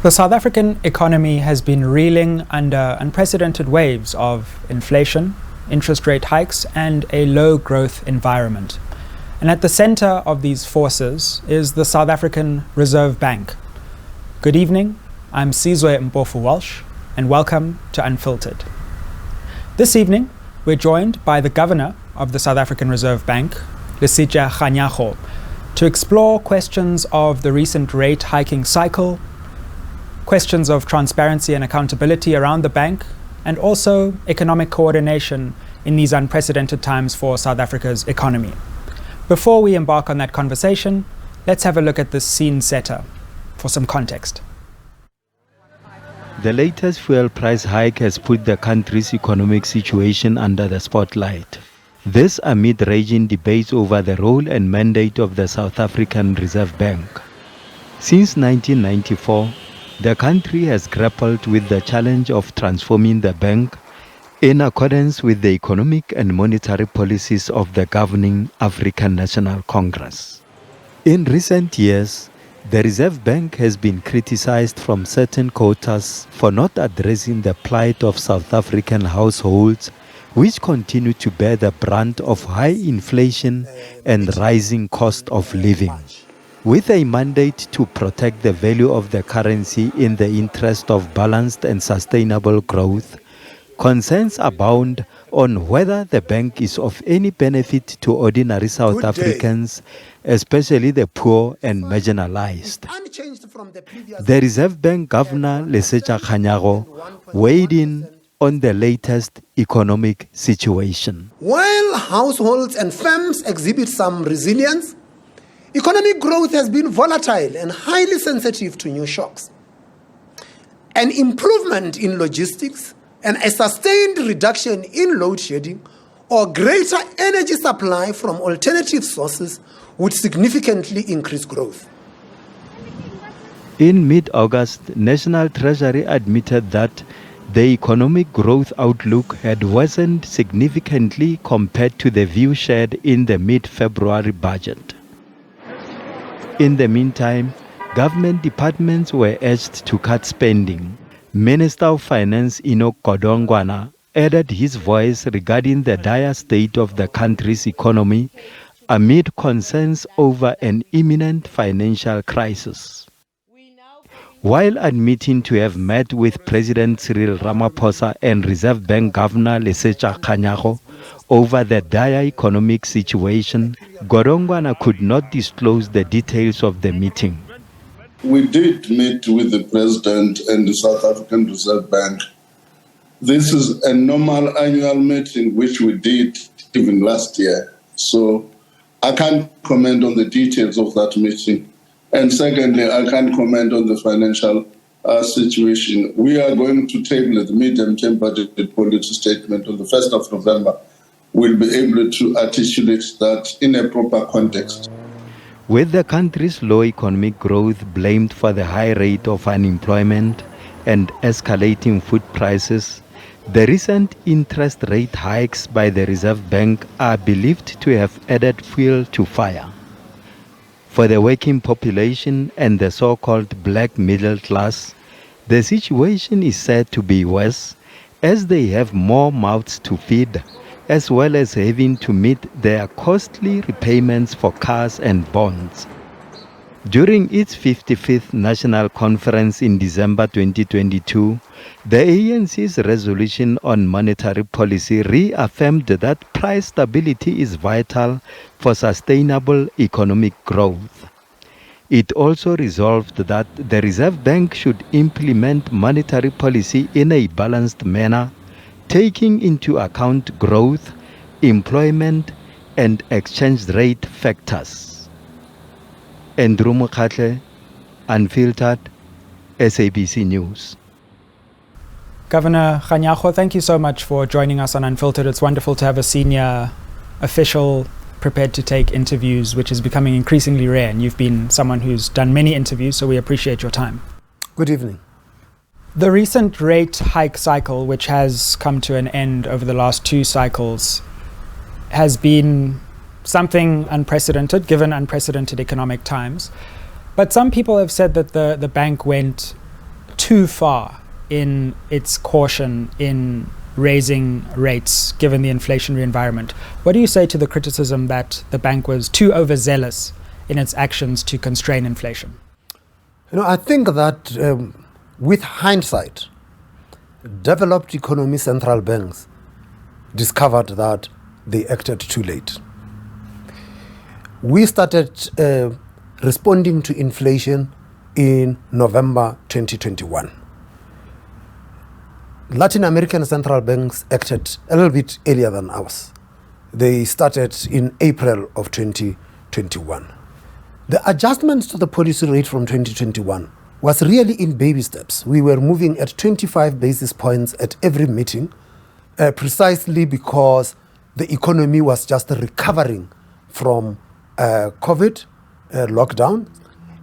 The South African economy has been reeling under unprecedented waves of inflation, interest rate hikes, and a low growth environment. And at the center of these forces is the South African Reserve Bank. Good evening, I'm Sizwe Mpofu-Walsh, and welcome to Unfiltered. This evening, we're joined by the Governor of the South African Reserve Bank, Lesetja Kganyago, to explore questions of the recent rate hiking cycle, questions of transparency and accountability around the bank, and also economic coordination in these unprecedented times for South Africa's economy. Before we embark on that conversation, let's have a look at this scene setter for some context. The latest fuel price hike has put the country's economic situation under the spotlight. This amid raging debates over the role and mandate of the South African Reserve Bank. Since 1994, the country has grappled with the challenge of transforming the bank in accordance with the economic and monetary policies of the governing African National Congress. In recent years, the Reserve Bank has been criticized from certain quarters for not addressing the plight of South African households, which continue to bear the brunt of high inflation and rising cost of living. With a mandate to protect the value of the currency in the interest of balanced and sustainable growth, concerns abound on whether the bank is of any benefit to ordinary South Africans, especially the poor and marginalized. The Reserve Bank Governor Lesetja Kganyago weighed in on the latest economic situation. While households and firms exhibit some resilience, economic growth has been volatile and highly sensitive to new shocks. An improvement in logistics and a sustained reduction in load shedding or greater energy supply from alternative sources would significantly increase growth. In mid-August, National Treasury admitted that the economic growth outlook had worsened significantly compared to the view shared in the mid-February budget. In the meantime, government departments were urged to cut spending. Minister of Finance Enoch Godongwana added his voice regarding the dire state of the country's economy amid concerns over an imminent financial crisis. While admitting to have met with President Cyril Ramaphosa and Reserve Bank Governor Lesetja Kganyago over the dire economic situation, Godongwana could not disclose the details of the meeting. We did meet with the President and the South African Reserve Bank. This is a normal annual meeting which we did even last year. So I can't comment on the details of that meeting. And secondly, I can't comment on the financial situation. We are going to table the medium-term budget policy statement on the 1st of November. We'll be able to articulate that in a proper context. With the country's low economic growth blamed for the high rate of unemployment and escalating food prices, the recent interest rate hikes by the Reserve Bank are believed to have added fuel to fire. For the working population and the so-called black middle class, the situation is said to be worse as they have more mouths to feed, as well as having to meet their costly repayments for cars and bonds. During its 55th National Conference in December 2022, the ANC's resolution on monetary policy reaffirmed that price stability is vital for sustainable economic growth. It also resolved that the Reserve Bank should implement monetary policy in a balanced manner, taking into account growth, employment, and exchange rate factors. Andrew Mokhatle, Unfiltered, SABC News. Governor Kganyago, thank you so much for joining us on Unfiltered. It's wonderful to have a senior official prepared to take interviews, which is becoming increasingly rare. And you've been someone who's done many interviews, so we appreciate your time. Good evening. The recent rate hike cycle, which has come to an end over the last two cycles, has been something unprecedented, given unprecedented economic times. But some people have said that the bank went too far in its caution in raising rates given the inflationary environment. What do you say to the criticism that the bank was too overzealous in its actions to constrain inflation? I think that with hindsight, developed economy central banks discovered that they acted too late. We started responding to inflation in November 2021. Latin American central banks acted a little bit earlier than ours. They started in April of 2021. The adjustments to the policy rate from 2021 was really in baby steps. We were moving at 25 basis points at every meeting, precisely because the economy was just recovering from COVID lockdown,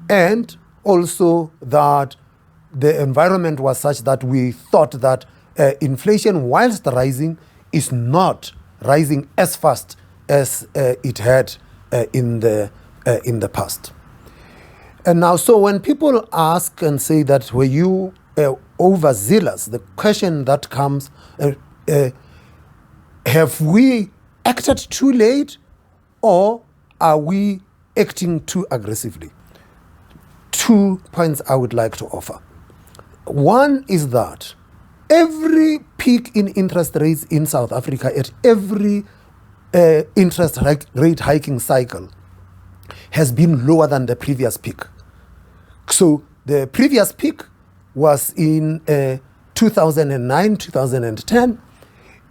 and also that the environment was such that we thought that inflation, whilst rising, is not rising as fast as it had in the past. And now, so when people ask and say that were you overzealous, the question that comes, have we acted too late, or are we acting too aggressively? 2 points I would like to offer. One is that every peak in interest rates in South Africa, at every interest rate hiking cycle, has been lower than the previous peak. So the previous peak was in 2009, 2010,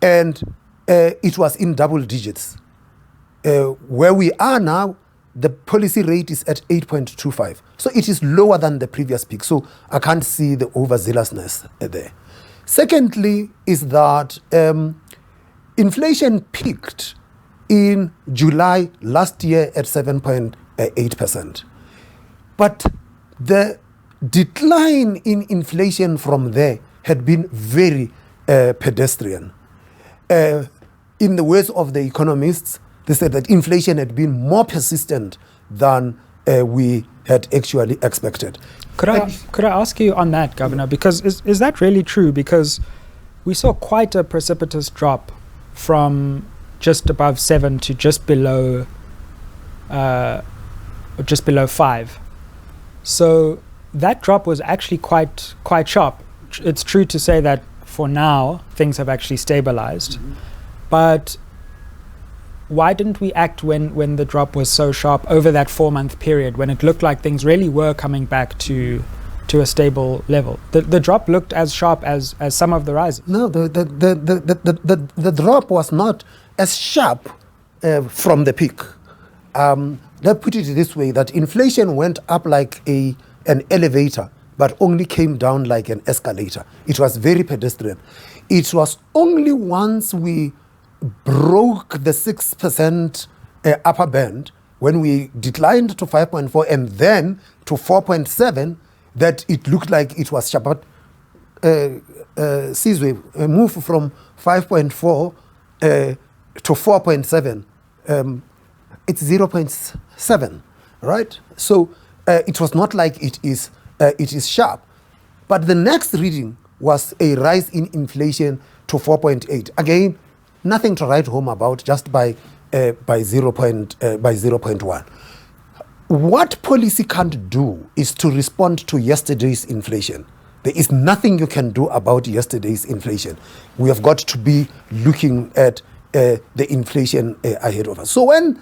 and it was in double digits. Where we are now, the policy rate is at 8.25. So it is lower than the previous peak. So I can't see the overzealousness there. Secondly, is that inflation peaked in July last year at 7.8%. But the decline in inflation from there had been very pedestrian. In the words of the economists, they said that inflation had been more persistent than we had actually expected. Could I ask you on that, Governor? Because is that really true? Because we saw quite a precipitous drop from just above 7 to just below 5. So that drop was actually quite sharp. It's true to say that for now things have actually stabilized, but why didn't we act when the drop was so sharp over that 4-month period, when it looked like things really were coming back to a stable level? The drop looked as sharp as some of the rises. No, the drop was not as sharp from the peak. Let's put it this way, that inflation went up like an elevator, but only came down like an escalator. It was very pedestrian. It was only once we broke the 6% upper band, when we declined to 5.4 and then to 4.7, that it looked like it was sharp. But Sizwe moved from 5.4 to 4.7. It's 0.7, right? So it was not like it is sharp. But the next reading was a rise in inflation to 4.8. Again, nothing to write home about, just by 0.1. What policy can't do is to respond to yesterday's inflation. There is nothing you can do about yesterday's inflation. We have got to be looking at the inflation ahead of us. So when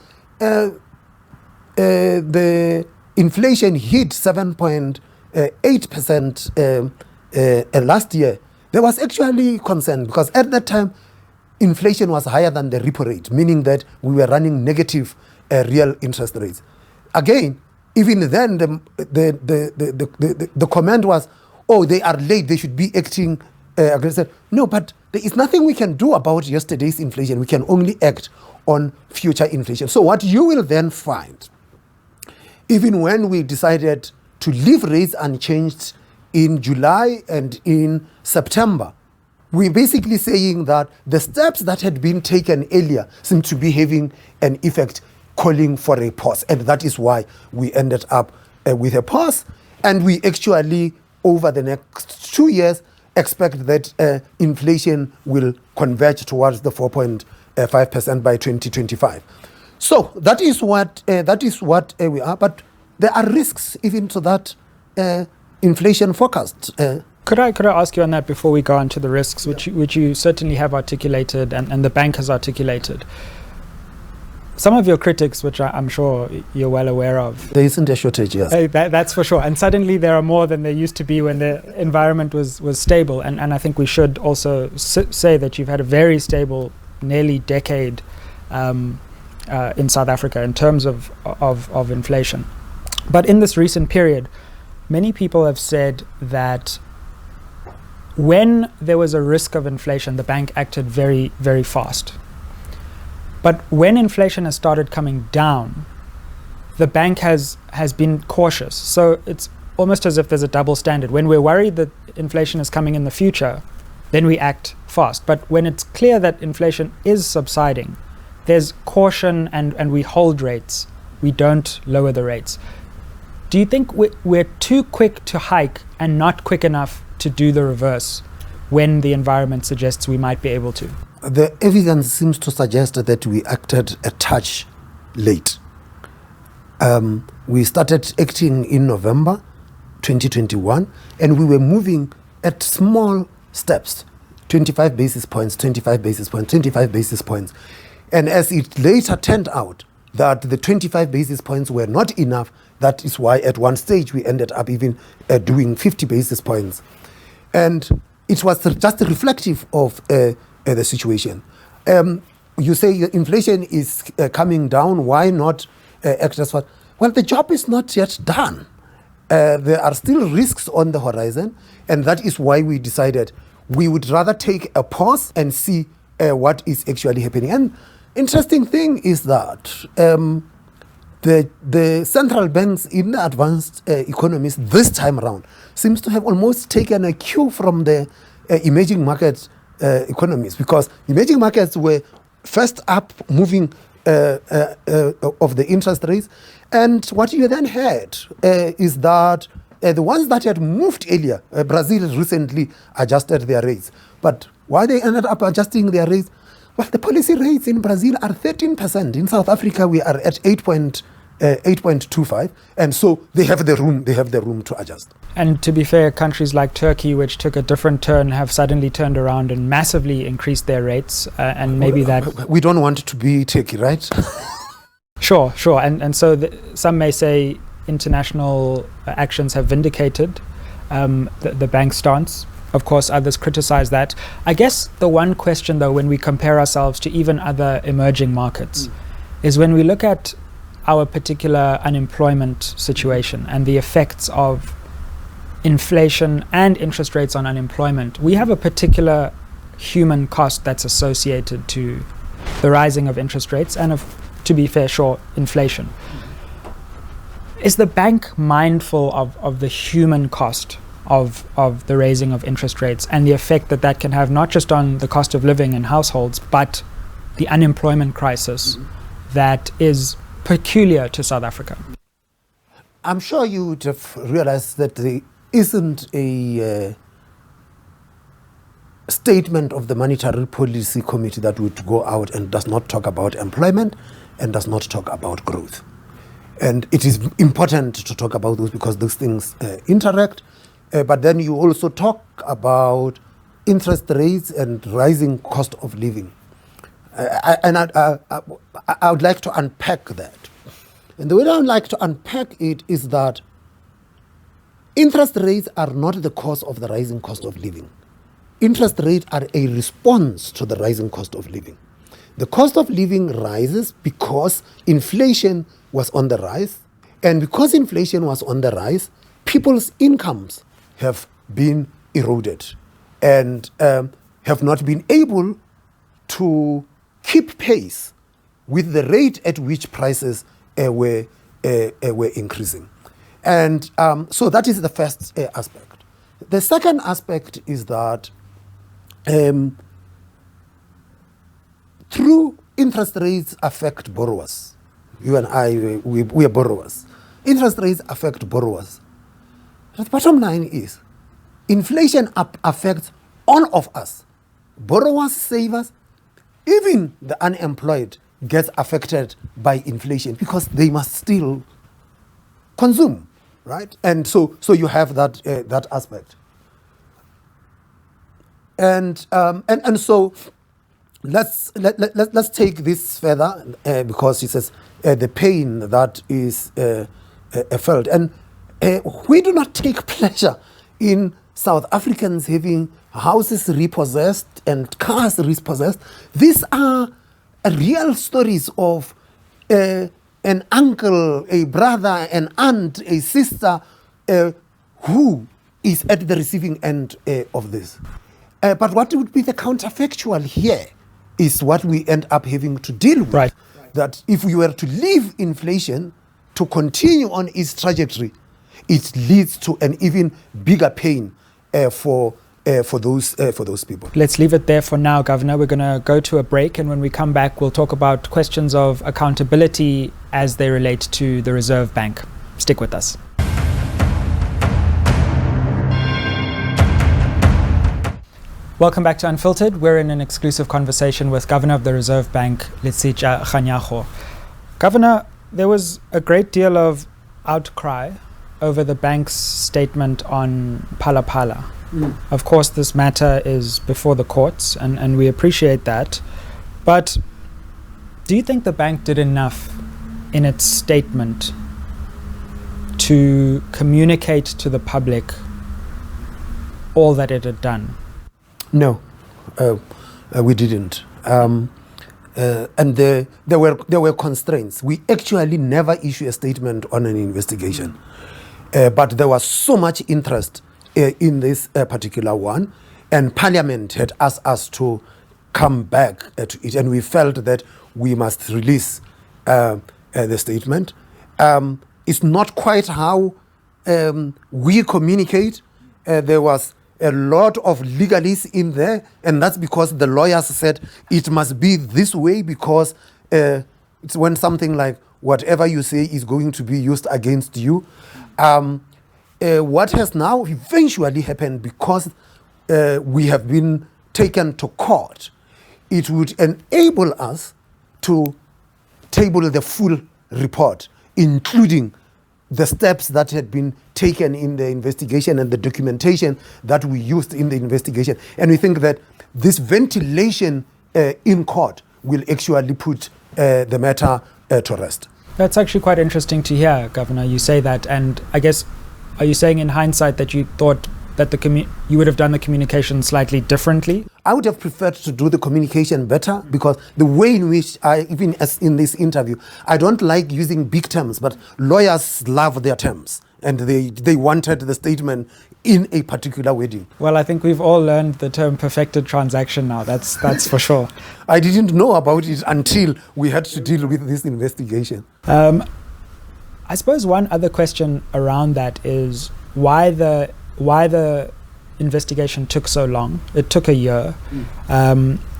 the inflation hit 7.8% last year, there was actually concern, because at that time, inflation was higher than the repo rate, meaning that we were running negative real interest rates. Again, even then, the comment was, oh, they are late, they should be acting aggressive. No, but there is nothing we can do about yesterday's inflation. We can only act on future inflation. So what you will then find, even when we decided to leave rates unchanged in July and in September, we're basically saying that the steps that had been taken earlier seem to be having an effect, calling for a pause. And that is why we ended up with a pause. And we actually over the next 2 years, expect that inflation will converge towards the 4.5% by 2025. So that is what we are. But there are risks even to that inflation forecast. Could I ask you on that before we go on to the risks, which you certainly have articulated and the bank has articulated? Some of your critics, which I'm sure you're well aware of. There isn't a shortage, yes. That's for sure. And suddenly there are more than there used to be when the environment was stable. And I think we should also say that you've had a very stable, nearly decade in South Africa in terms of inflation. But in this recent period, many people have said that when there was a risk of inflation, the bank acted very, very fast. But when inflation has started coming down, the bank has been cautious. So it's almost as if there's a double standard. When we're worried that inflation is coming in the future, then we act fast. But when it's clear that inflation is subsiding, there's caution and we hold rates. We don't lower the rates. Do you think we're too quick to hike and not quick enough to do the reverse when the environment suggests we might be able to? The evidence seems to suggest that we acted a touch late. We started acting in November 2021, and we were moving at small steps, 25 basis points, 25 basis points, 25 basis points. And as it later turned out that the 25 basis points were not enough, that is why at one stage we ended up even doing 50 basis points. And it was just reflective of the situation. You say inflation is coming down, why not act as fast? Well, the job is not yet done. There are still risks on the horizon, and that is why we decided we would rather take a pause and see what is actually happening. And interesting thing is that the central banks in the advanced economies this time around seems to have almost taken a cue from the emerging market economies, because emerging markets were first up moving of the interest rates. And what you then had is that the ones that had moved earlier, Brazil recently adjusted their rates. But why they ended up adjusting their rates? Well, the policy rates in Brazil are 13%. In South Africa, we are at 8.25, and so they have the room to adjust. And to be fair, countries like Turkey, which took a different turn, have suddenly turned around and massively increased their rates, and maybe that... We don't want to be Turkey, right? Sure. And so some may say international actions have vindicated the bank's stance. Of course, others criticize that. I guess the one question, though, when we compare ourselves to even other emerging markets, is when we look at our particular unemployment situation and the effects of inflation and interest rates on unemployment, we have a particular human cost that's associated to the rising of interest rates and, to be fair, inflation. Is the bank mindful of the human cost of the raising of interest rates and the effect that can have not just on the cost of living in households, but the unemployment crisis that is peculiar to South Africa? I'm sure you would have realized that there isn't a statement of the Monetary Policy Committee that would go out and does not talk about employment and does not talk about growth. And it is important to talk about those because those things interact. But then you also talk about interest rates and rising cost of living. I would like to unpack that. And the way I would like to unpack it is that interest rates are not the cause of the rising cost of living. Interest rates are a response to the rising cost of living. The cost of living rises because inflation was on the rise. And because inflation was on the rise, people's incomes have been eroded and have not been able to keep pace with the rate at which prices were increasing. And so that is the first aspect. The second aspect is that through interest rates affect borrowers. You and I, we are borrowers. Interest rates affect borrowers. The bottom line is inflation affects all of us. Borrowers, savers, even the unemployed gets affected by inflation because they must still consume, right? And so you have that aspect. And so let's take this further because it says the pain that is felt, and we do not take pleasure in South Africans having houses repossessed and cars repossessed. These are real stories of an uncle, a brother, an aunt, a sister who is at the receiving end of this. But what would be the counterfactual here is what we end up having to deal with. Right. That if we were to leave inflation to continue on its trajectory, it leads to an even bigger pain for those people. Let's leave it there for now, Governor. We're going to go to a break, and when we come back, we'll talk about questions of accountability as they relate to the Reserve Bank. Stick with us. Welcome back to Unfiltered. We're in an exclusive conversation with Governor of the Reserve Bank, Lesetja Kganyago. Governor, there was a great deal of outcry over the bank's statement on Phala Phala. Of course, this matter is before the courts, and we appreciate that. But do you think the bank did enough in its statement to communicate to the public all that it had done? No, we didn't. And there were constraints. We actually never issue a statement on an investigation. But there was so much interest in this particular one, and Parliament had asked us to come back to it, and we felt that we must release the statement. It's not quite how we communicate. There was a lot of legalese in there, and that's because the lawyers said it must be this way because it's when something like whatever you say is going to be used against you. What has now eventually happened, because we have been taken to court, it would enable us to table the full report, including the steps that had been taken in the investigation and the documentation that we used in the investigation. And we think that this ventilation in court will actually put the matter to rest. That's actually quite interesting to hear, Governor. You say that, and I guess, are you saying in hindsight that you thought that you would have done the communication slightly differently? I would have preferred to do the communication better, because the way in which even as in this interview, I don't like using big terms, but lawyers love their terms, and they wanted the statement in a particular wording. Well, I think we've all learned the term perfected transaction now. That's for sure. I didn't know about it until we had to deal with this investigation. I suppose one other question around that is why the investigation took so long. It took a year.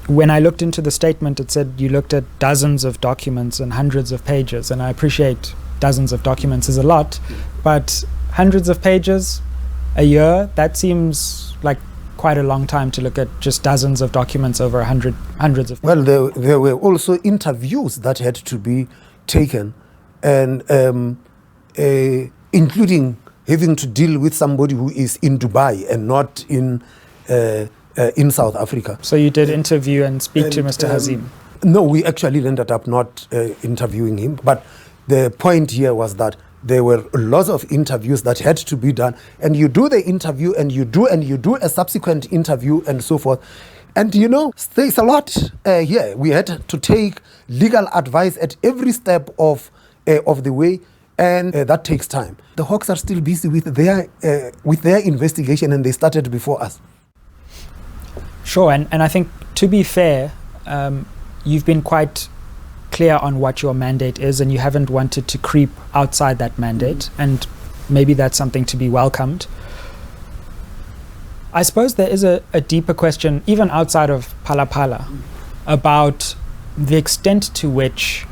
When I looked into the statement, it said you looked at dozens of documents and hundreds of pages, and I appreciate dozens of documents is a lot, but hundreds of pages, a year, that seems like quite a long time to look at just dozens of documents over hundreds of pages. Well, there were also interviews that had to be taken, and including having to deal with somebody who is in Dubai and not in South Africa. So you did interview and speak to Mr. Hazim? No, we actually ended up not interviewing him. But the point here was that there were lots of interviews that had to be done, and you do the interview and you do a subsequent interview and so forth. And there's a lot here. We had to take legal advice at every step of the way. And that takes time. The Hawks are still busy with their investigation, and they started before us. Sure, and I think, to be fair, you've been quite clear on what your mandate is, and you haven't wanted to creep outside that mandate, and maybe that's something to be welcomed. I suppose there is a deeper question, even outside of Phala Phala, about the extent to which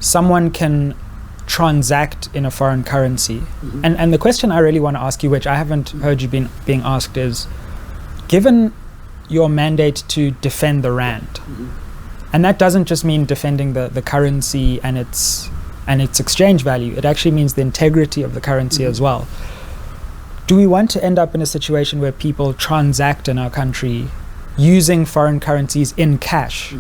someone can transact in a foreign currency. And the question I really want to ask you, which I haven't heard you being asked, is, given your mandate to defend the rand, and that doesn't just mean defending the currency and its exchange value, it actually means the integrity of the currency as well. Do we want to end up in a situation where people transact in our country using foreign currencies in cash?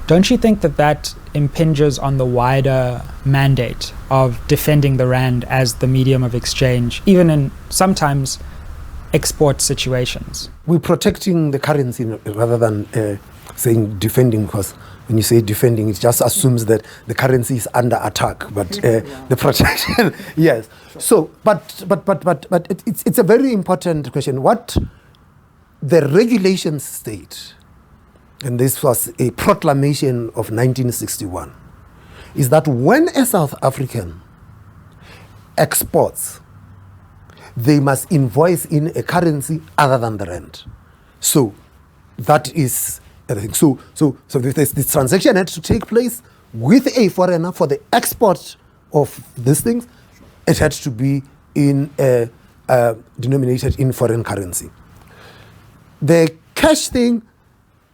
Don't you think that impinges on the wider mandate of defending the rand as the medium of exchange, even in sometimes export situations? We're protecting the currency rather than saying defending, because when you say defending, it just assumes that the currency is under attack. But the protection, yes. So, but it's a very important question. What the regulations state, and this was a proclamation of 1961, is that when a South African exports, they must invoice in a currency other than the rand. So that is everything. So this transaction had to take place with a foreigner for the export of these things. It had to be denominated in foreign currency. The cash thing,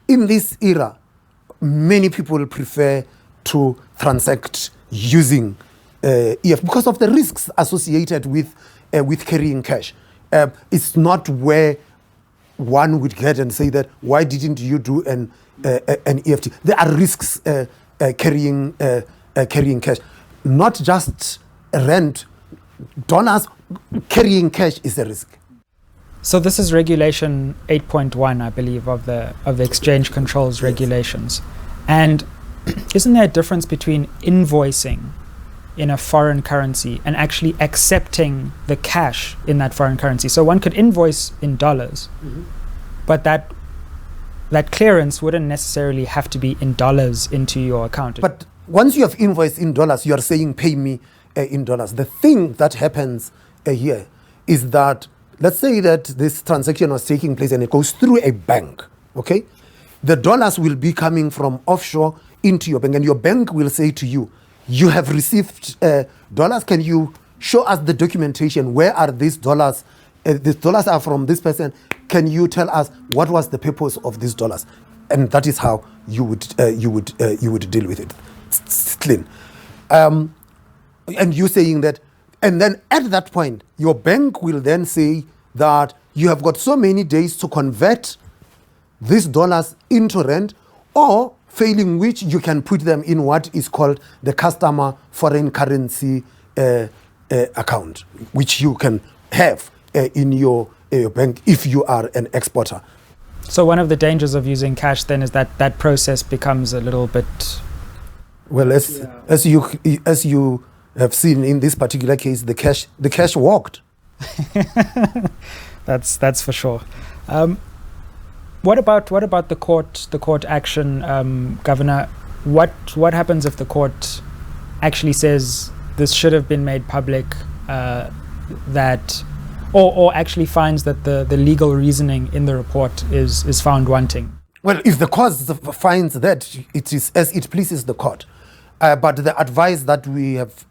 in this era, many people prefer to transact using EF because of the risks associated with carrying cash. It's not where one would get and say that, why didn't you do an EFT? There are risks carrying cash, not just rand. Dollars carrying cash is a risk. So this is Regulation 8.1, I believe, of the Exchange Controls Regulations. And isn't there a difference between invoicing in a foreign currency and actually accepting the cash in that foreign currency? So one could invoice in dollars, but that clearance wouldn't necessarily have to be in dollars into your account. But once you have invoiced in dollars, you are saying pay me in dollars. The thing that happens here is that, let's say that this transaction was taking place and it goes through a bank, okay? The dollars will be coming from offshore into your bank, and your bank will say to you, you have received dollars. Can you show us the documentation? Where are these dollars? These dollars are from this person. Can you tell us what was the purpose of these dollars? And that is how you would deal with it. It's clean. And you saying that, and then at that point, your bank will then say that you have got so many days to convert these dollars into rand, or failing which you can put them in what is called the customer foreign currency account, which you can have in your bank if you are an exporter. So one of the dangers of using cash then is that process becomes a little bit... Well, as you have seen in this particular case, the cash walked. That's for sure. What about the court action, Governor? What happens if the court actually says this should have been made public, or actually finds that the legal reasoning in the report is found wanting? Well, if the court finds that, it is as it pleases the court. But the advice that we have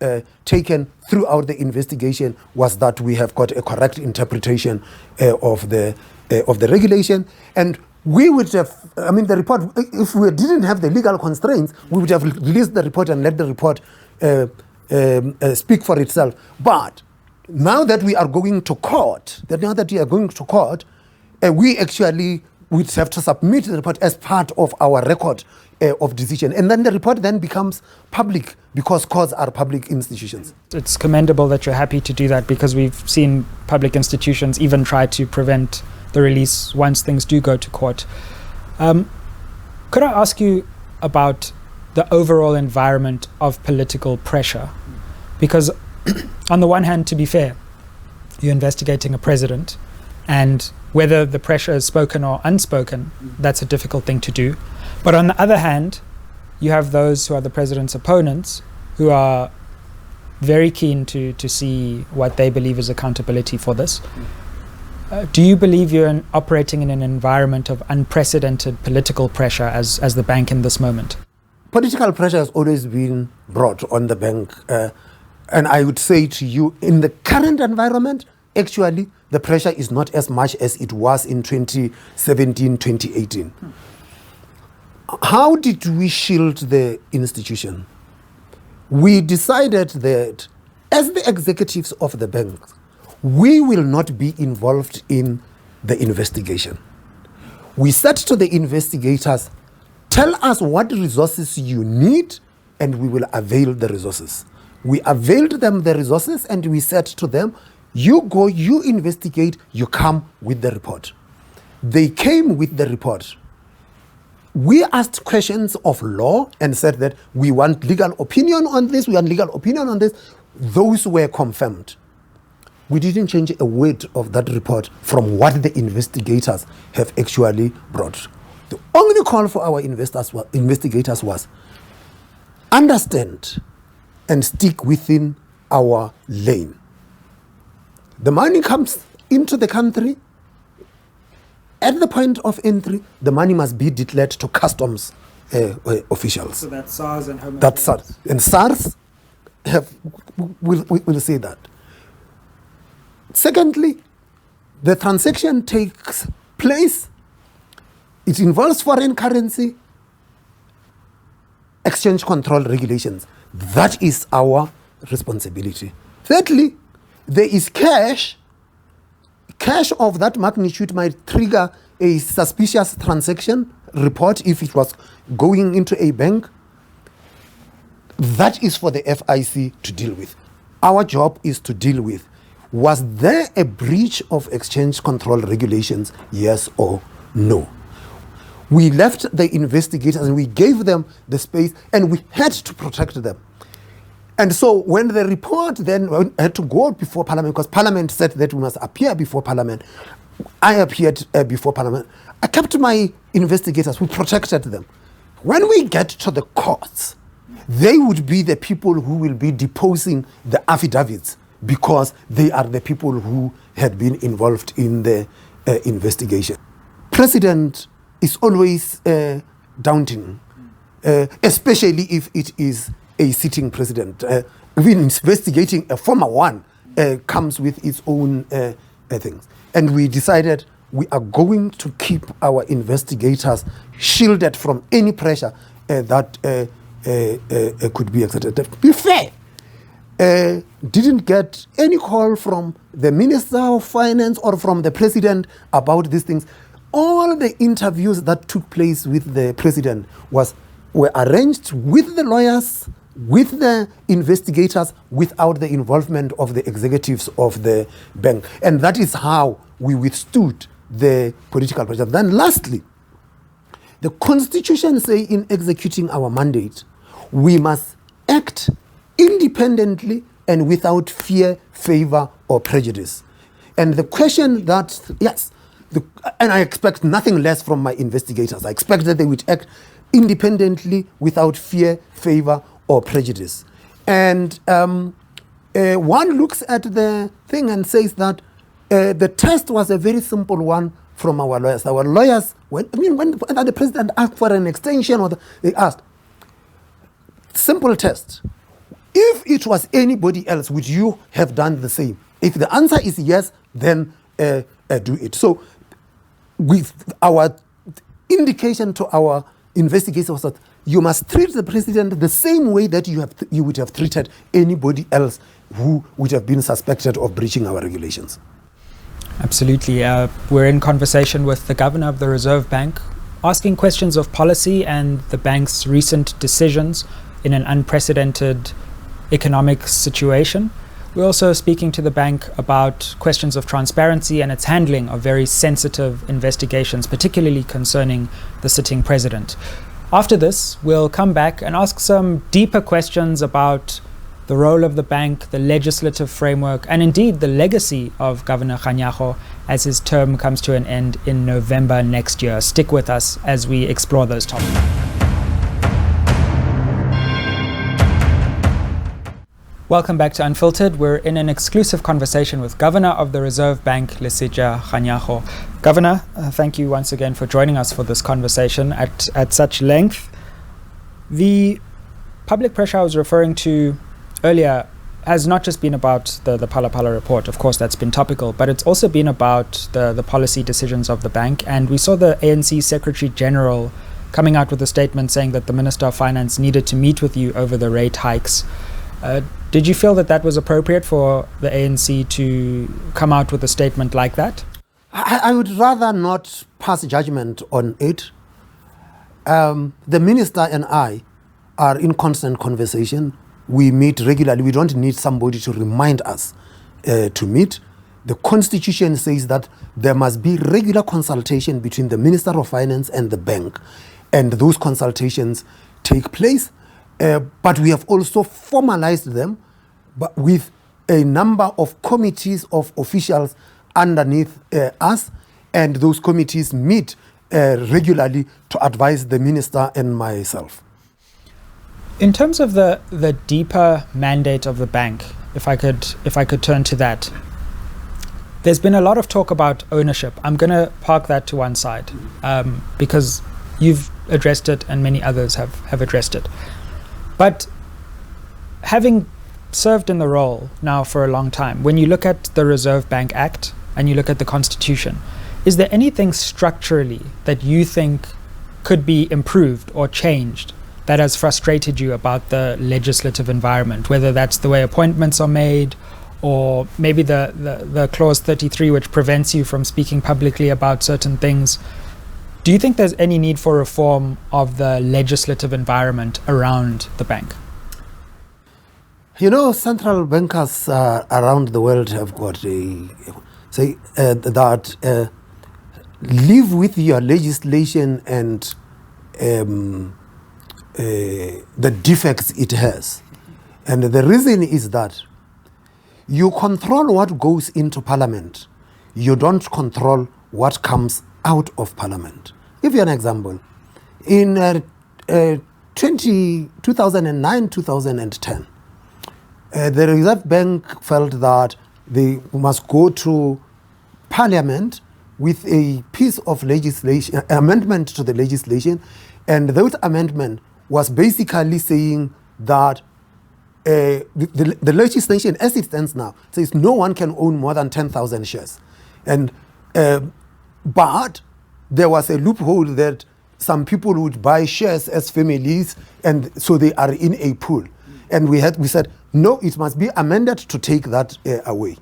taken throughout the investigation was that we have got a correct interpretation of the regulation, and we would have, the report, if we didn't have the legal constraints, we would have released the report and let the report speak for itself. But now that we are going to court, we actually would have to submit the report as part of our record of decision. And then the report then becomes public because courts are public institutions. It's commendable that you're happy to do that, because we've seen public institutions even try to prevent the release once things do go to court. Could I ask you about the overall environment of political pressure? Because on the one hand, to be fair, you're investigating a president, and whether the pressure is spoken or unspoken, that's a difficult thing to do. But on the other hand, you have those who are the president's opponents who are very keen to see what they believe is accountability for this. Do you believe you're operating in an environment of unprecedented political pressure as the bank in this moment? political pressure has always been brought on the bank. And I would say to you, in the current environment, actually, the pressure is not as much as it was in 2017, 2018. How did we shield the institution? We decided that as the executives of the bank, we will not be involved in the investigation. We said to the investigators, tell us what resources you need and we will avail the resources. We availed them the resources and we said to them, you go, you investigate, you come with the report. They came with the report. We asked questions of law and said that we want legal opinion on this, we want legal opinion on this. Those were confirmed. We didn't change a word of that report from what the investigators have actually brought. The only call for our investigators was understand and stick within our lane. The money comes into the country. At the point of entry, the money must be declared to customs officials. So that's SARS and Home That's SARS. And SARS will say that. Secondly, the transaction takes place. It involves foreign currency, exchange control regulations. That is our responsibility. Thirdly, there is cash. Cash of that magnitude might trigger a suspicious transaction report if it was going into a bank. That is for the FIC to deal with. Our job is to deal with, was there a breach of exchange control regulations, yes or no? We left the investigators and we gave them the space and we had to protect them. And so when the report then had to go before Parliament, because Parliament said that we must appear before Parliament, I appeared before Parliament. I kept my investigators, we protected them. When we get to the courts, they would be the people who will be deposing the affidavits because they are the people who had been involved in the investigation. President is always daunting, especially if it is a sitting president. Investigating a former one comes with its own things. And we decided we are going to keep our investigators shielded from any pressure that could be exerted. To be fair, didn't get any call from the Minister of Finance or from the President about these things. All the interviews that took place with the President were arranged with the lawyers, with the investigators, without the involvement of the executives of the bank. And that is how we withstood the political pressure. Then lastly, the Constitution says in executing our mandate, we must act independently and without fear, favor, or prejudice. And the question that, yes, and I expect nothing less from my investigators. I expect that they would act independently without fear, favor, or prejudice. And one looks at the thing and says that the test was a very simple one from our lawyers. Our lawyers, when the President asked for an extension, they asked, simple test. If it was anybody else, would you have done the same? If the answer is yes, then do it. So with our indication to our investigators was that you must treat the President the same way that you would have treated anybody else who would have been suspected of breaching our regulations. Absolutely. We're in conversation with the Governor of the Reserve Bank, asking questions of policy and the bank's recent decisions in an unprecedented economic situation. We're also speaking to the bank about questions of transparency and its handling of very sensitive investigations, particularly concerning the sitting president. After this, we'll come back and ask some deeper questions about the role of the bank, the legislative framework, and indeed the legacy of Governor Kganyago as his term comes to an end in November next year. Stick with us as we explore those topics. Welcome back to Unfiltered. We're in an exclusive conversation with Governor of the Reserve Bank, Lesetja Kganyago. Governor, thank you once again for joining us for this conversation at such length. The public pressure I was referring to earlier has not just been about the Phala Phala report. Of course, that's been topical, but it's also been about the policy decisions of the bank. And we saw the ANC Secretary General coming out with a statement saying that the Minister of Finance needed to meet with you over the rate hikes. Did you feel that that was appropriate for the ANC to come out with a statement like that? I would rather not pass judgment on it. The minister and I are in constant conversation. We meet regularly. We don't need somebody to remind us to meet. The Constitution says that there must be regular consultation between the Minister of Finance and the bank, and those consultations take place. But we have also formalized them with a number of committees of officials underneath us, and those committees meet regularly to advise the minister and myself. In terms of the deeper mandate of the bank, if I could turn to that, there's been a lot of talk about ownership. I'm going to park that to one side because you've addressed it and many others have addressed it. But having served in the role now for a long time, when you look at the Reserve Bank Act and you look at the Constitution, is there anything structurally that you think could be improved or changed that has frustrated you about the legislative environment, whether that's the way appointments are made or maybe the clause 33, which prevents you from speaking publicly about certain things? Do you think there's any need for reform of the legislative environment around the bank? You know, central bankers around the world have got that live with your legislation and the defects it has. And the reason is that you control what goes into parliament. You don't control what comes out of parliament. Give you an example. In 2009, 2010, the Reserve Bank felt that they must go to parliament with a piece of legislation, amendment to the legislation, and that amendment was basically saying that the legislation as it stands now says no one can own more than 10,000 shares. And but there was a loophole that some people would buy shares as families, and so they are in a pool. And we said, no, it must be amended to take that away.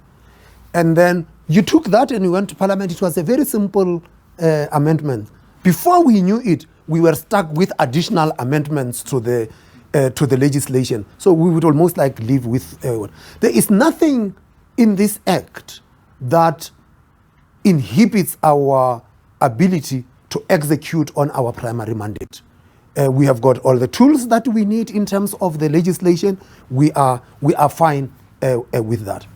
And then you took that and you went to parliament. It was a very simple amendment. Before we knew it, we were stuck with additional amendments to the legislation. So we would almost like live with. There is nothing in this act that inhibits our ability to execute on our primary mandate. We have got all the tools that we need in terms of the legislation. We are fine with that.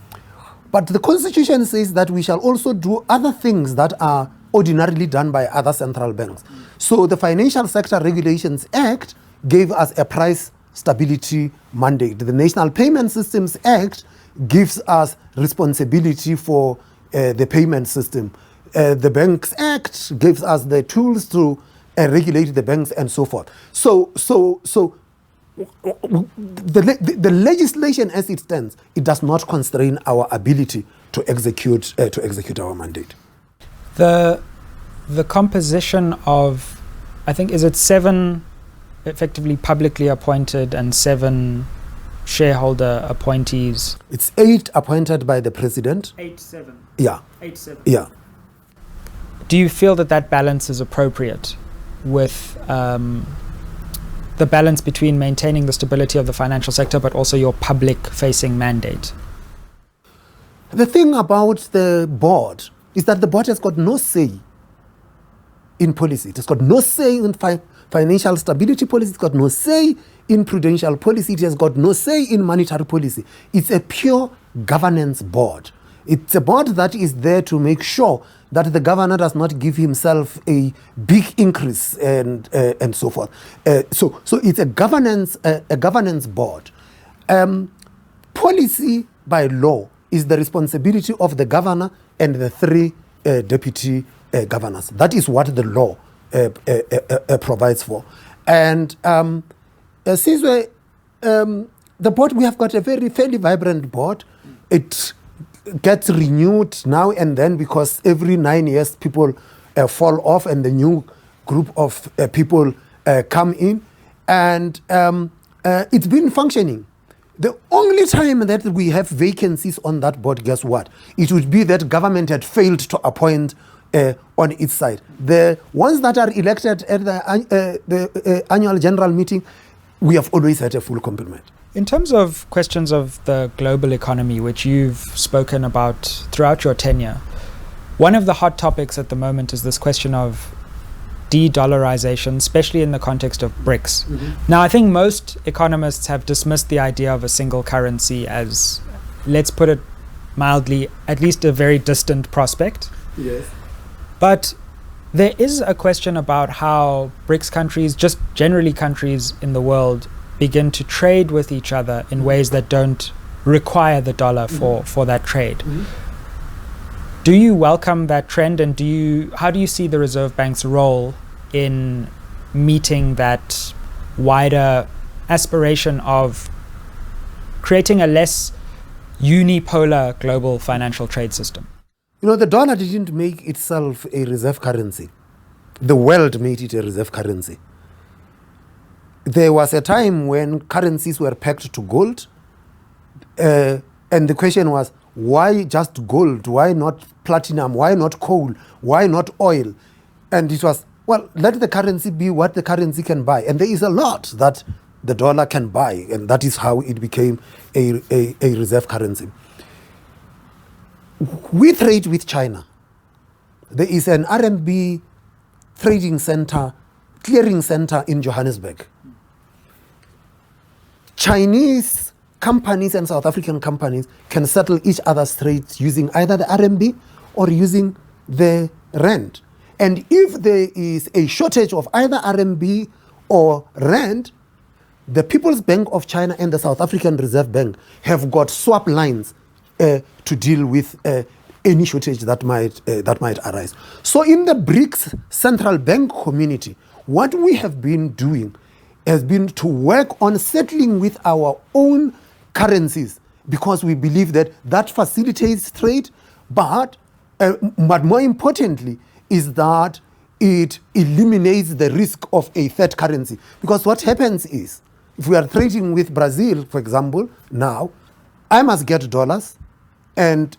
But the Constitution says that we shall also do other things that are ordinarily done by other central banks. So the Financial Sector Regulations Act gave us a price stability mandate. The National Payment Systems Act gives us responsibility for the payment system. The Banks Act gives us the tools to regulate the banks and so forth. So the legislation as it stands, it does not constrain our ability to execute our mandate. The composition of, I think, is it 7 effectively publicly appointed and 7 shareholder appointees? It's 8 appointed by the president. 8-7. Yeah. 8-7. Yeah. Do you feel that balance is appropriate with the balance between maintaining the stability of the financial sector but also your public-facing mandate? The thing about the board is that the board has got no say in policy. It has got no say in financial stability policy. It's got no say in prudential policy. It has got no say in monetary policy. It's a pure governance board. It's a board that is there to make sure that the governor does not give himself a big increase and so forth. So it's a governance board. Policy by law is the responsibility of the governor and the 3 deputy governors. That is what the law provides for. And Sizwe, the board, we have got a fairly vibrant board. It gets renewed now and then because every 9 years people fall off and the new group of people come in. And it's been functioning. The only time that we have vacancies on that board, guess what? It would be that government had failed to appoint on its side. The ones that are elected at the annual general meeting, we have always had a full complement. In terms of questions of the global economy, which you've spoken about throughout your tenure, one of the hot topics at the moment is this question of de-dollarization, especially in the context of BRICS. Now, I think most economists have dismissed the idea of a single currency as, let's put it mildly, at least a very distant prospect. Yes. But there is a question about how BRICS countries, just generally countries in the world, begin to trade with each other in ways that don't require the dollar for that trade. Do you welcome that trend, and how do you see the Reserve Bank's role in meeting that wider aspiration of creating a less unipolar global financial trade system? You know, the dollar didn't make itself a reserve currency. The world made it a reserve currency. There was a time when currencies were pegged to gold, and the question was, why just gold? Why not platinum? Why not coal? Why not oil? And it was, well, let the currency be what the currency can buy. And there is a lot that the dollar can buy, and that is how it became a reserve currency. We trade with China. There is an RMB trading center, clearing center in Johannesburg. Chinese companies and South African companies can settle each other's trades using either the RMB or using the rand. And if there is a shortage of either RMB or rand, the People's Bank of China and the South African Reserve Bank have got swap lines to deal with any shortage that might arise. So in the BRICS central bank community, what we have been doing has been to work on settling with our own currencies, because we believe that that facilitates trade, but more importantly is that it eliminates the risk of a third currency. Because what happens is, if we are trading with Brazil, for example, now, I must get dollars and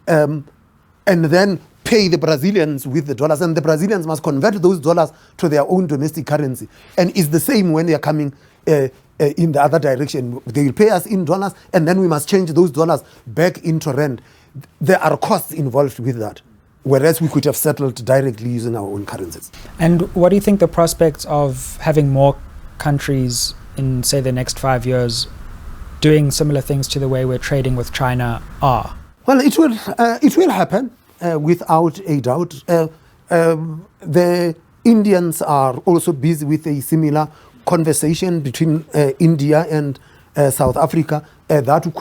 then pay the Brazilians with the dollars, and the Brazilians must convert those dollars to their own domestic currency. And it's the same when they are coming in the other direction. They will pay us in dollars, and then we must change those dollars back into rand. There are costs involved with that, whereas we could have settled directly using our own currencies. And what do you think the prospects of having more countries in, say, the next 5 years doing similar things to the way we're trading with China are? Well, it will happen without a doubt. The Indians are also busy with a similar conversation between India and South Africa. That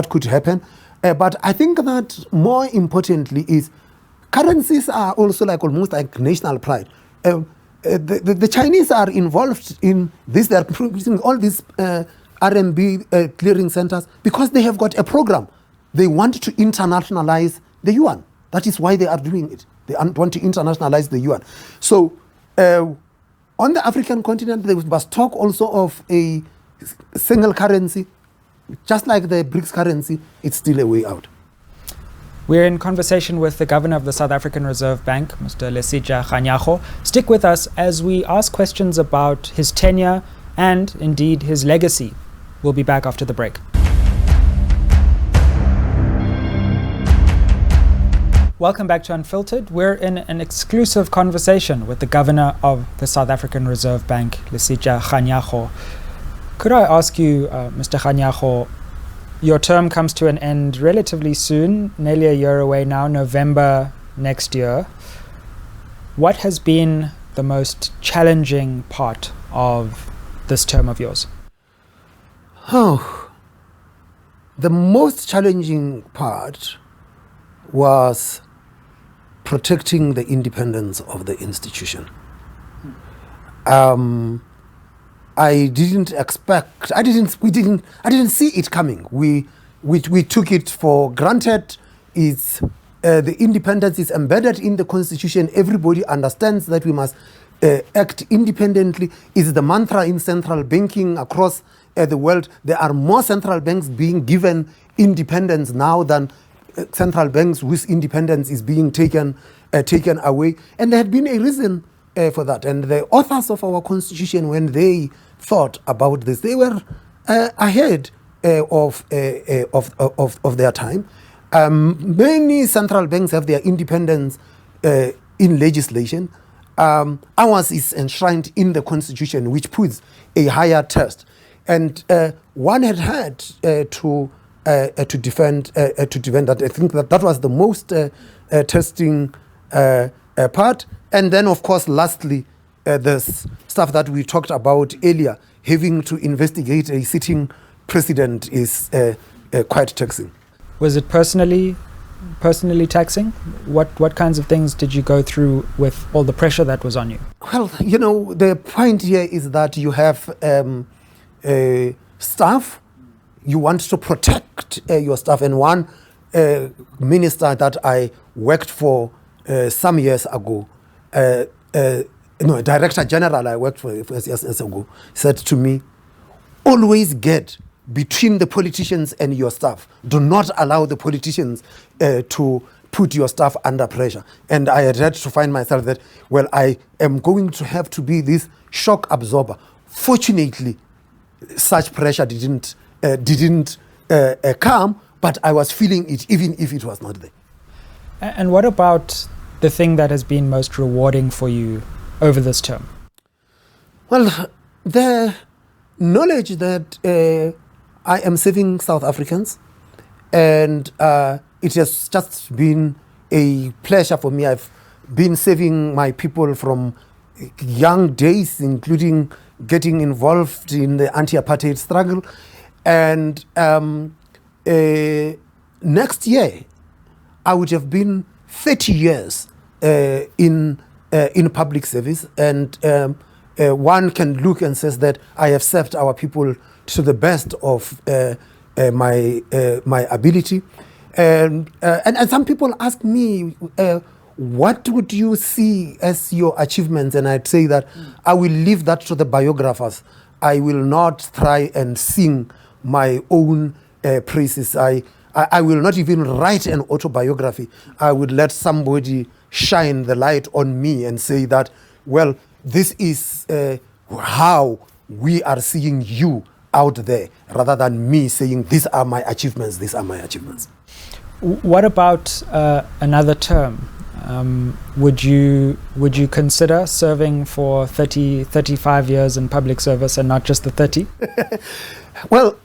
could happen. But I think that more importantly is currencies are also almost like national pride. The Chinese are involved in this. They are producing all these RMB clearing centers because they have got a program. They want to internationalize the yuan. That is why they are doing it. They want to internationalize the yuan. So on the African continent, there was talk also of a single currency. Just like the BRICS currency, it's still a way out. We're in conversation with the Governor of the South African Reserve Bank, Mr. Lesetja Kganyago. Stick with us as we ask questions about his tenure and, indeed, his legacy. We'll be back after the break. Welcome back to Unfiltered. We're in an exclusive conversation with the Governor of the South African Reserve Bank, Lesetja Kganyago. Could I ask you, Mr. Kganyago, your term comes to an end relatively soon, nearly a year away now, November next year. What has been the most challenging part of this term of yours? Oh, the most challenging part was protecting the independence of the institution. I didn't expect. I didn't see it coming. We took it for granted. It's the independence is embedded in the constitution. Everybody understands that we must act independently. It's the mantra in central banking across the world. There are more central banks being given independence now than central banks whose independence is being taken away. And there had been a reason for that. And the authors of our constitution, when they thought about this, they were ahead of their time. Many central banks have their independence in legislation. Ours is enshrined in the constitution, which puts a higher test. And one had to defend that. I think that was the most testing part. And then, of course, lastly, the stuff that we talked about earlier, having to investigate a sitting president is quite taxing. Was it personally taxing? What kinds of things did you go through with all the pressure that was on you? Well, the point here is that you have staff. You want to protect your staff. And one minister that I worked for some years ago, a director general I worked for years ago, said to me, always get between the politicians and your staff. Do not allow the politicians to put your staff under pressure. And I had to find myself that, well, I am going to have to be this shock absorber. Fortunately, such pressure didn't come, but I was feeling it even if it was not there. And what about the thing that has been most rewarding for you over this term? Well, the knowledge that I am serving South Africans, and it has just been a pleasure for me. I've been serving my people from young days, including getting involved in the anti-apartheid struggle. And next year, I would have been 30 years in public service, and one can look and says that I have served our people to the best of my ability. And some people ask me, what would you see as your achievements? And I'd say that I will leave that to the biographers. I will not try and sing my own praises. I will not even write an autobiography. I would let somebody shine the light on me and say that, well, this is how we are seeing you out there, rather than me saying, these are my achievements, these are my achievements. What about another term? Would you consider serving for 35 years in public service and not just the 30? Well,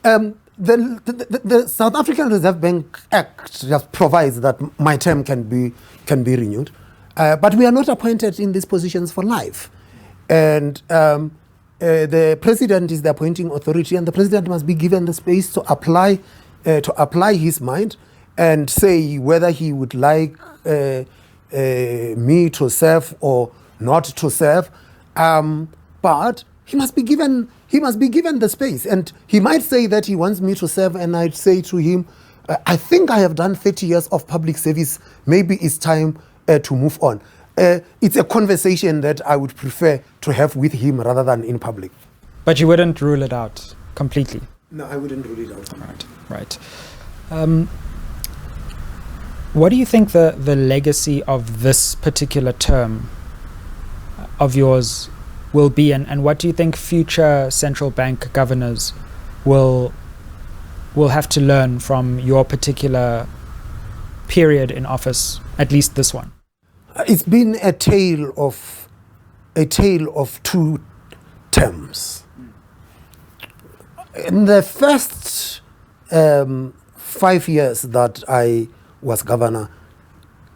the South African Reserve Bank Act just provides that my term can be renewed, but we are not appointed in these positions for life, and the president is the appointing authority, and the president must be given the space to apply his mind and say whether he would like me to serve or not to serve. But he must be given the space, and he might say that he wants me to serve, and I'd say to him, I think I have done 30 years of public service. Maybe it's time to move on. It's a conversation that I would prefer to have with him rather than in public. But you wouldn't rule it out completely? No, I wouldn't rule it out. Right. What do you think the legacy of this particular term of yours will be, and what do you think future central bank governors will have to learn from your particular period in office, at least this one? It's been a tale of two terms. In the first 5 years that I was governor,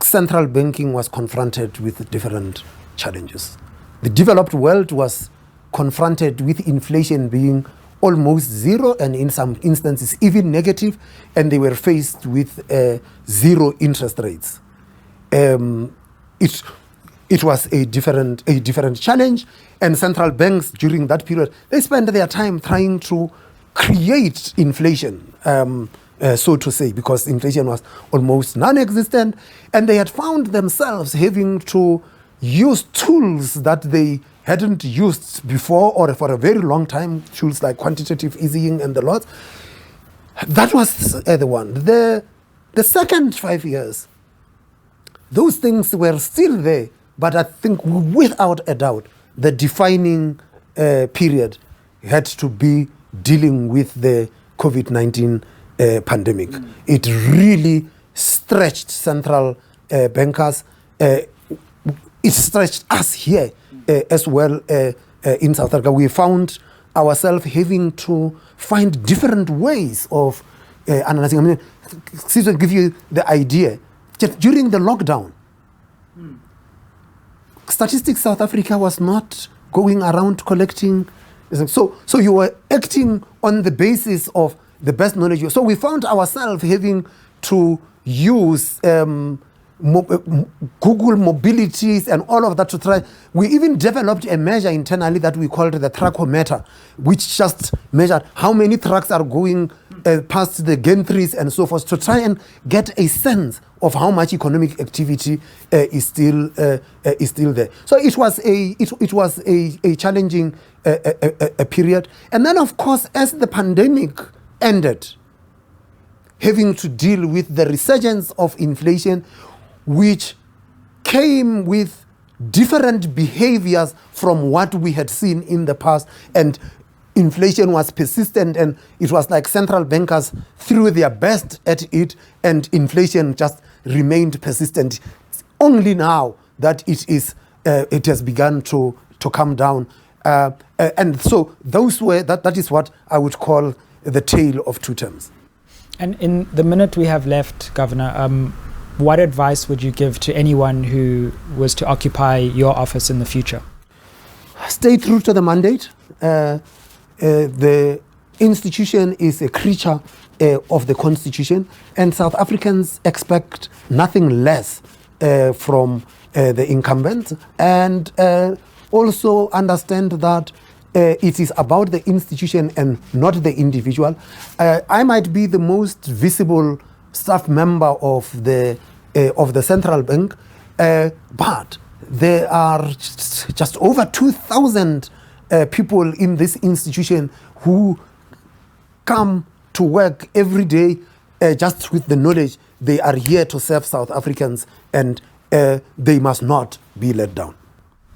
central banking was confronted with different challenges. The developed world was confronted with inflation being almost zero, and in some instances even negative, and they were faced with zero interest rates. it was a different challenge. And central banks during that period, they spent their time trying to create inflation, so to say, because inflation was almost non-existent, and they had found themselves having to use tools that they hadn't used before or for a very long time, tools like quantitative easing and the lot. That was the one. The second 5 years, those things were still there, but I think without a doubt, the defining period had to be dealing with the COVID-19 pandemic. It really stretched central bankers. It stretched us here as well in South Africa. We found ourselves having to find different ways of analyzing. I mean, to give you the idea, just during the lockdown, Statistics South Africa was not going around collecting. So you were acting on the basis of the best knowledge. So we found ourselves having to use Google mobilities and all of that to try. We even developed a measure internally that we called the truckometer, which just measured how many trucks are going past the gantries and so forth, to try and get a sense of how much economic activity is still there. So it was a challenging period. And then, of course, as the pandemic ended, having to deal with the resurgence of inflation, which came with different behaviors from what we had seen in the past, and inflation was persistent, and it was like central bankers threw their best at it, and inflation just remained persistent. It's only now that it has begun to come down, and so that is what I would call the tale of two terms. And in the minute we have left, Governor, what advice would you give to anyone who was to occupy your office in the future? Stay true to the mandate. The institution is a creature of the Constitution, and South Africans expect nothing less from the incumbents, and also understand that it is about the institution and not the individual. I might be the most visible staff member of the central bank, but there are just over 2,000 people in this institution who come to work every day just with the knowledge they are here to serve South Africans, and they must not be let down.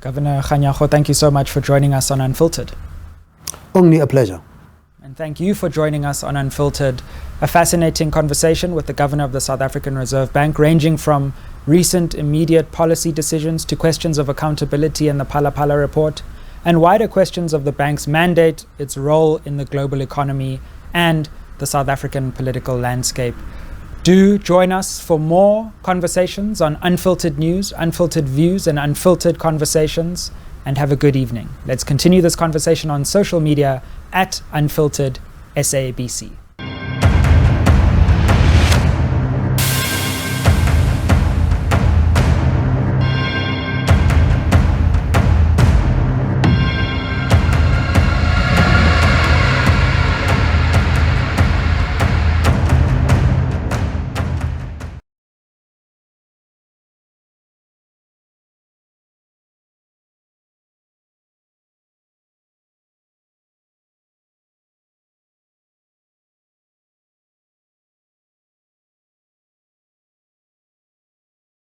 Governor Kganyago, thank you so much for joining us on Unfiltered. Only a pleasure. And thank you for joining us on Unfiltered, a fascinating conversation with the Governor of the South African Reserve Bank, ranging from recent immediate policy decisions to questions of accountability in the Phala Phala report, and wider questions of the bank's mandate, its role in the global economy, and the South African political landscape. Do join us for more conversations on Unfiltered News, Unfiltered Views, and Unfiltered Conversations, and have a good evening. Let's continue this conversation on social media at Unfiltered SABC.